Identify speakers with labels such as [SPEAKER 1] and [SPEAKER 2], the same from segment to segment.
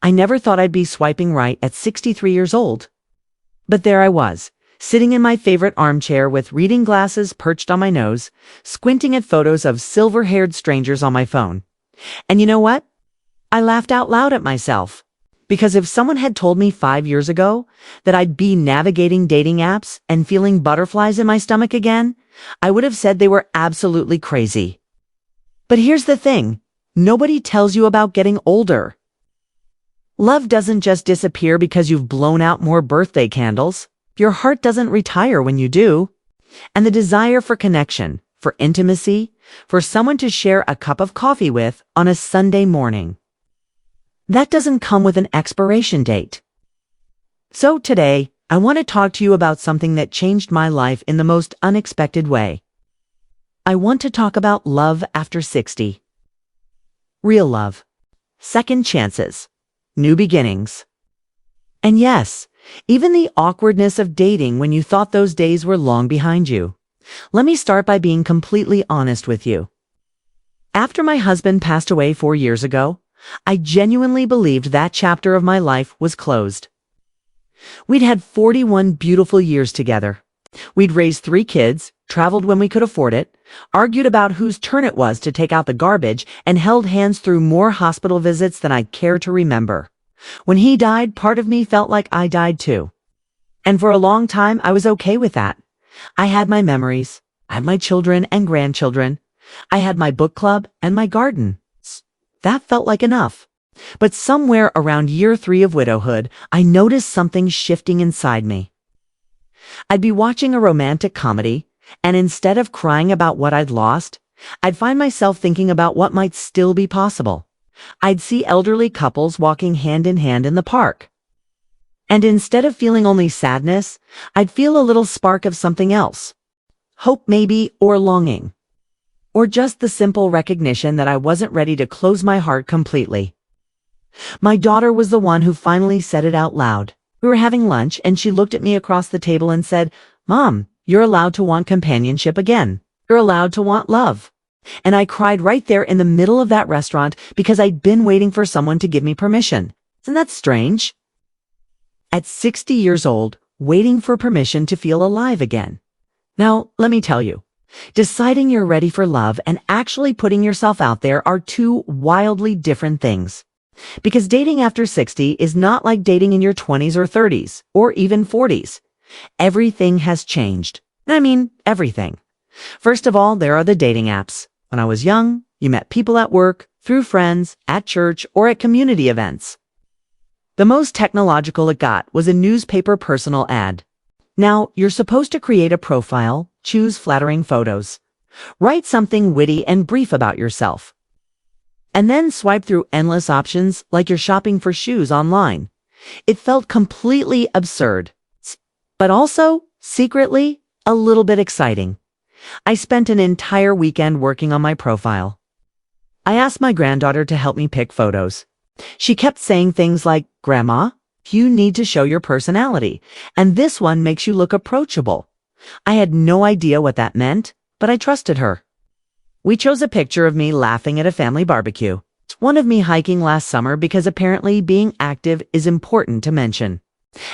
[SPEAKER 1] I never thought I'd be swiping right at 63 years old. But there I was, sitting in my favorite armchair with reading glasses perched on my nose, squinting at photos of silver-haired strangers on my phone. And you know what? I laughed out loud at myself. Because if someone had told me 5 years ago that I'd be navigating dating apps and feeling butterflies in my stomach again, I would have said they were absolutely crazy. But here's the thing. Nobody tells you about getting older. Love doesn't just disappear because you've blown out more birthday candles. Your heart doesn't retire when you do. And the desire for connection, for intimacy, for someone to share a cup of coffee with on a Sunday morning, that doesn't come with an expiration date. So today, I want to talk to you about something that changed my life in the most unexpected way. I want to talk about love after 60. Real love. Second chances. New beginnings. And yes, even the awkwardness of dating when you thought those days were long behind you. Let me start by being completely honest with you. After my husband passed away 4 years ago, I genuinely believed that chapter of my life was closed. We'd had 41 beautiful years together. We'd raised 3 kids, traveled when we could afford it, argued about whose turn it was to take out the garbage, and held hands through more hospital visits than I care to remember. When he died, part of me felt like I died too. And for a long time, I was okay with that. I had my memories. I had my children and grandchildren. I had my book club and my garden. That felt like enough. But somewhere around year 3 of widowhood, I noticed something shifting inside me. I'd be watching a romantic comedy, and instead of crying about what I'd lost, I'd find myself thinking about what might still be possible. I'd see elderly couples walking hand in hand in the park. And instead of feeling only sadness, I'd feel a little spark of something else. Hope maybe, or longing. Or just the simple recognition that I wasn't ready to close my heart completely. My daughter was the one who finally said it out loud. We were having lunch, and she looked at me across the table and said, "Mom, you're allowed to want companionship again. You're allowed to want love." And I cried right there in the middle of that restaurant because I'd been waiting for someone to give me permission. Isn't that strange? At 60 years old, waiting for permission to feel alive again. Now, let me tell you, deciding you're ready for love and actually putting yourself out there are 2 wildly different things. Because dating after 60 is not like dating in your 20s or 30s, or even 40s. Everything has changed. I mean, everything. First of all, there are the dating apps. When I was young, you met people at work, through friends, at church, or at community events. The most technological it got was a newspaper personal ad. Now, you're supposed to create a profile, choose flattering photos, write something witty and brief about yourself, and then swipe through endless options like you're shopping for shoes online. It felt completely absurd, but also, secretly, a little bit exciting. I spent an entire weekend working on my profile. I asked my granddaughter to help me pick photos. She kept saying things like, "Grandma, you need to show your personality, and this one makes you look approachable." I had no idea what that meant, but I trusted her. We chose a picture of me laughing at a family barbecue. It's one of me hiking last summer because apparently being active is important to mention.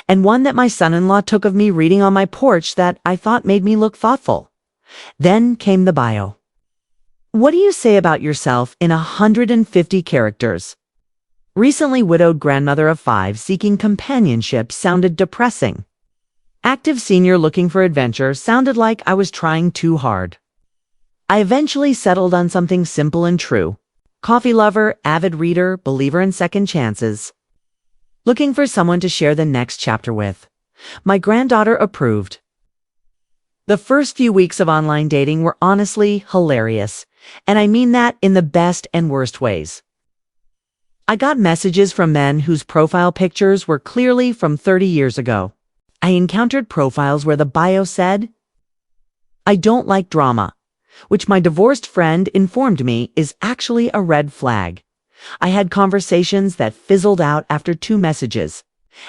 [SPEAKER 1] And one that my son-in-law took of me reading on my porch that I thought made me look thoughtful. Then came the bio. What do you say about yourself in 150 characters? Recently widowed grandmother of 5 seeking companionship sounded depressing. Active senior looking for adventure sounded like I was trying too hard. I eventually settled on something simple and true. Coffee lover, avid reader, believer in second chances. Looking for someone to share the next chapter with. My granddaughter approved. The first few weeks of online dating were honestly hilarious, and I mean that in the best and worst ways. I got messages from men whose profile pictures were clearly from 30 years ago. I encountered profiles where the bio said, "I don't like drama," which my divorced friend informed me is actually a red flag. I had conversations that fizzled out after 2 messages,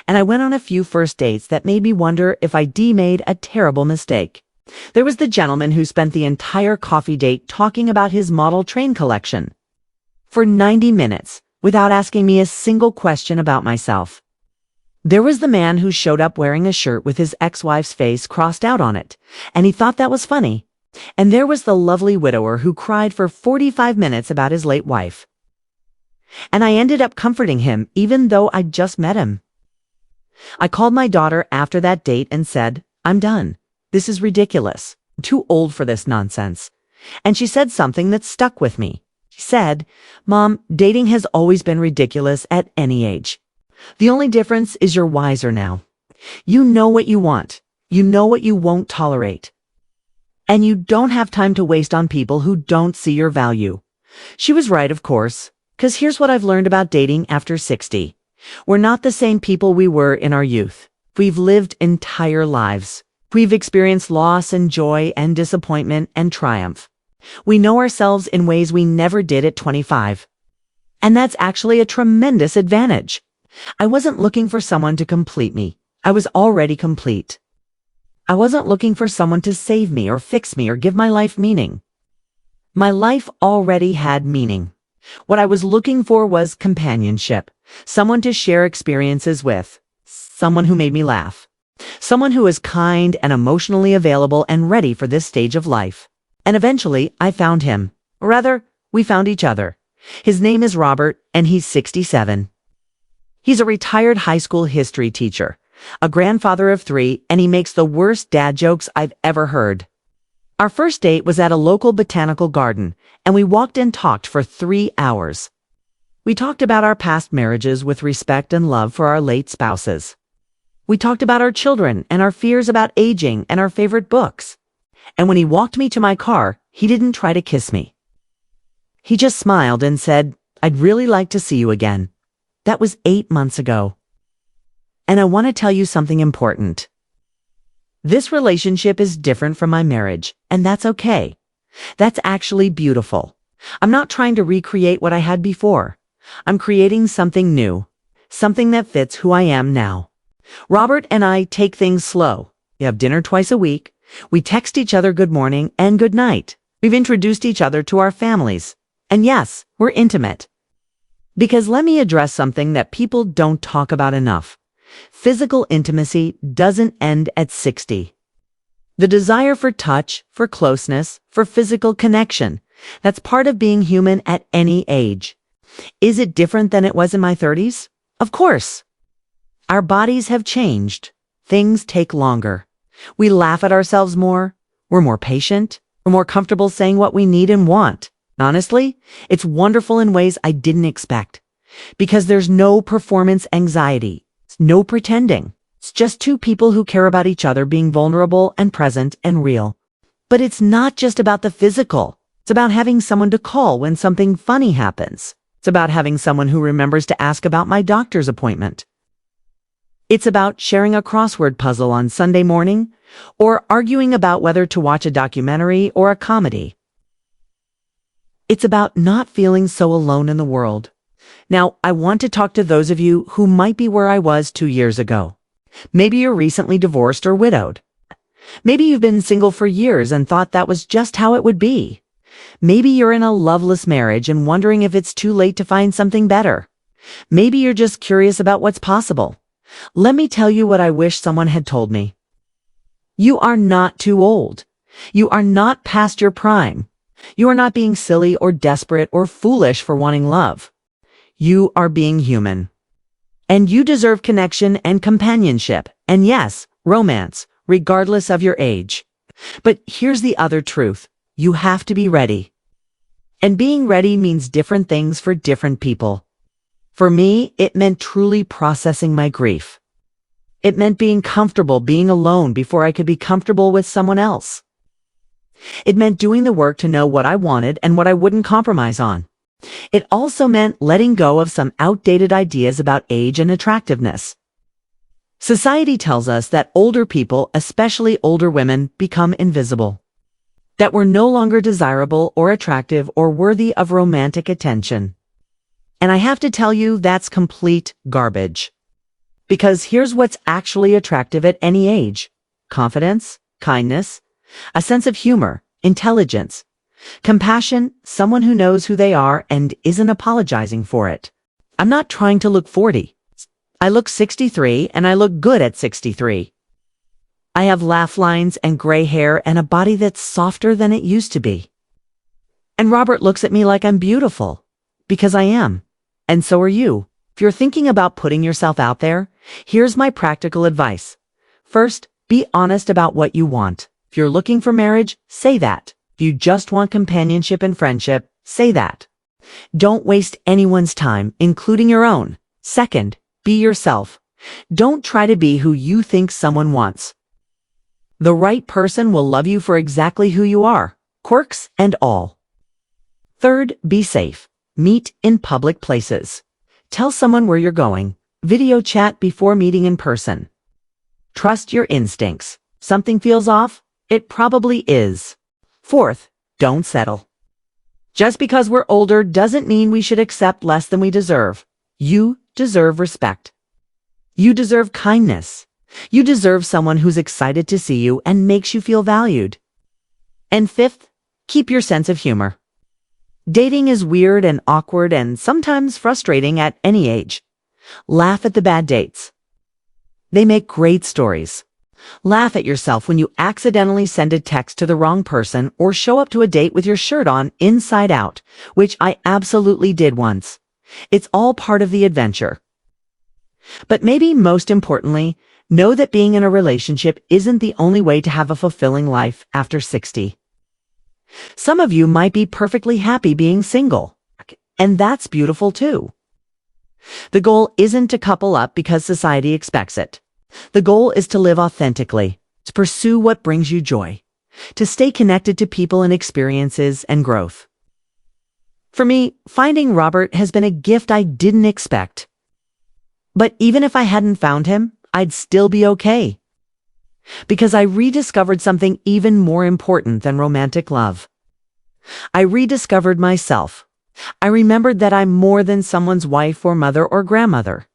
[SPEAKER 1] and I went on a few first dates that made me wonder if I made a terrible mistake. There was the gentleman who spent the entire coffee date talking about his model train collection. For 90 minutes, without asking me a single question about myself. There was the man who showed up wearing a shirt with his ex-wife's face crossed out on it, and he thought that was funny. And there was the lovely widower who cried for 45 minutes about his late wife. And I ended up comforting him even though I'd just met him. I called my daughter after that date and said, "I'm done. This is ridiculous. I'm too old for this nonsense." And she said something that stuck with me. She said, "Mom, dating has always been ridiculous at any age. The only difference is you're wiser now. You know what you want. You know what you won't tolerate. And you don't have time to waste on people who don't see your value." She was right, of course, because here's what I've learned about dating after 60. We're not the same people we were in our youth. We've lived entire lives. We've experienced loss and joy and disappointment and triumph. We know ourselves in ways we never did at 25. And that's actually a tremendous advantage. I wasn't looking for someone to complete me. I was already complete. I wasn't looking for someone to save me or fix me or give my life meaning. My life already had meaning. What I was looking for was companionship, someone to share experiences with, someone who made me laugh, someone who was kind and emotionally available and ready for this stage of life. And eventually, I found him. Or rather, we found each other. His name is Robert, and he's 67. He's a retired high school history teacher, a grandfather of 3, and he makes the worst dad jokes I've ever heard. Our first date was at a local botanical garden, and we walked and talked for 3 hours. We talked about our past marriages with respect and love for our late spouses. We talked about our children and our fears about aging and our favorite books. And when he walked me to my car, he didn't try to kiss me. He just smiled and said, "I'd really like to see you again." That was 8 months ago. And I want to tell you something important. This relationship is different from my marriage, and that's okay. That's actually beautiful. I'm not trying to recreate what I had before. I'm creating something new, something that fits who I am now. Robert and I take things slow. We have dinner twice a week. We text each other good morning and good night. We've introduced each other to our families. And yes, we're intimate. Because let me address something that people don't talk about enough. Physical intimacy doesn't end at 60. The desire for touch, for closeness, for physical connection, that's part of being human at any age. Is it different than it was in my 30s? Of course. Our bodies have changed. Things take longer. We laugh at ourselves more. We're more patient. We're more comfortable saying what we need and want. Honestly, it's wonderful in ways I didn't expect. Because there's no performance anxiety. It's no pretending. It's just two people who care about each other being vulnerable and present and real. But it's not just about the physical. It's about having someone to call when something funny happens. It's about having someone who remembers to ask about my doctor's appointment. It's about sharing a crossword puzzle on Sunday morning or arguing about whether to watch a documentary or a comedy. It's about not feeling so alone in the world. Now, I want to talk to those of you who might be where I was 2 years ago. Maybe you're recently divorced or widowed. Maybe you've been single for years and thought that was just how it would be. Maybe you're in a loveless marriage and wondering if it's too late to find something better. Maybe you're just curious about what's possible. Let me tell you what I wish someone had told me. You are not too old. You are not past your prime. You are not being silly or desperate or foolish for wanting love. You are being human. And you deserve connection and companionship, and yes, romance, regardless of your age. But here's the other truth. You have to be ready. And being ready means different things for different people. For me, it meant truly processing my grief. It meant being comfortable being alone before I could be comfortable with someone else. It meant doing the work to know what I wanted and what I wouldn't compromise on. It also meant letting go of some outdated ideas about age and attractiveness. Society tells us that older people, especially older women, become invisible. That we're no longer desirable or attractive or worthy of romantic attention. And I have to tell you, that's complete garbage. Because here's what's actually attractive at any age: confidence, kindness, a sense of humor, intelligence, compassion, someone who knows who they are and isn't apologizing for it. I'm not trying to look 40. I look 63 and I look good at 63. I have laugh lines and gray hair and a body that's softer than it used to be. And Robert looks at me like I'm beautiful. Because I am. And so are you. If you're thinking about putting yourself out there, here's my practical advice. First, be honest about what you want. If you're looking for marriage, say that. If you just want companionship and friendship, say that. Don't waste anyone's time, including your own. Second, be yourself. Don't try to be who you think someone wants. The right person will love you for exactly who you are, quirks and all. Third, be safe. Meet in public places. Tell someone where you're going. Video chat before meeting in person. Trust your instincts. Something feels off? It probably is. Fourth, don't settle. Just because we're older doesn't mean we should accept less than we deserve. You deserve respect. You deserve kindness. You deserve someone who's excited to see you and makes you feel valued. And fifth, keep your sense of humor. Dating is weird and awkward and sometimes frustrating at any age. Laugh at the bad dates. They make great stories. Laugh at yourself when you accidentally send a text to the wrong person or show up to a date with your shirt on inside out, which I absolutely did once. It's all part of the adventure. But maybe most importantly, know that being in a relationship isn't the only way to have a fulfilling life after 60. Some of you might be perfectly happy being single, and that's beautiful too. The goal isn't to couple up because society expects it. The goal is to live authentically, to pursue what brings you joy, to stay connected to people and experiences and growth. For me, finding Robert has been a gift I didn't expect. But even if I hadn't found him, I'd still be okay. Because I rediscovered something even more important than romantic love. I rediscovered myself. I remembered that I'm more than someone's wife or mother or grandmother.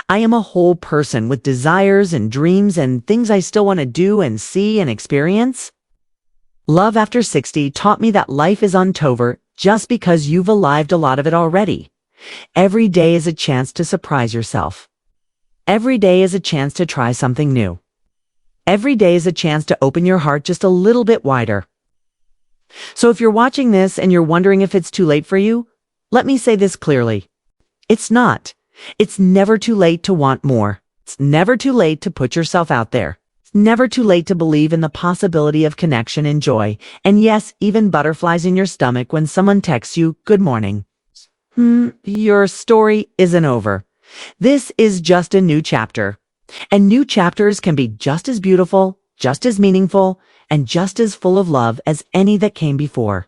[SPEAKER 1] I am a whole person with desires and dreams and things I still want to do and see and experience. Love after 60 taught me that life is untover just because you've alived a lot of it already. Every day is a chance to surprise yourself. Every day is a chance to try something new. Every day is a chance to open your heart just a little bit wider. So if you're watching this and you're wondering if it's too late for you, let me say this clearly. It's not. It's never too late to want more. It's never too late to put yourself out there. It's never too late to believe in the possibility of connection and joy. And yes, even butterflies in your stomach when someone texts you, "Good morning." Your story isn't over. This is just a new chapter. And new chapters can be just as beautiful, just as meaningful, and just as full of love as any that came before.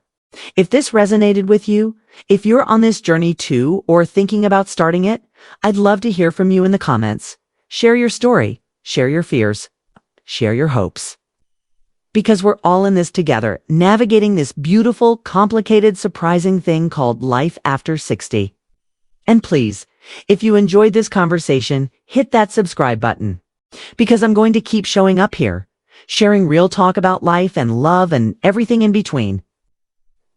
[SPEAKER 1] If this resonated with you, if you're on this journey too, or thinking about starting it, I'd love to hear from you in the comments. Share your story, share your fears, share your hopes. Because we're all in this together, navigating this beautiful, complicated, surprising thing called life after 60. And please, if you enjoyed this conversation, hit that subscribe button. Because I'm going to keep showing up here, sharing real talk about life and love and everything in between.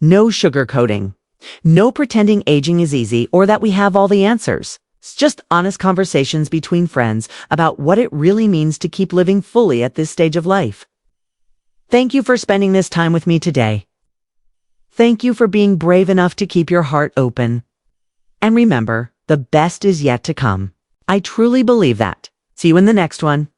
[SPEAKER 1] No sugarcoating. No pretending aging is easy or that we have all the answers. It's just honest conversations between friends about what it really means to keep living fully at this stage of life. Thank you for spending this time with me today. Thank you for being brave enough to keep your heart open. And remember, the best is yet to come. I truly believe that. See you in the next one.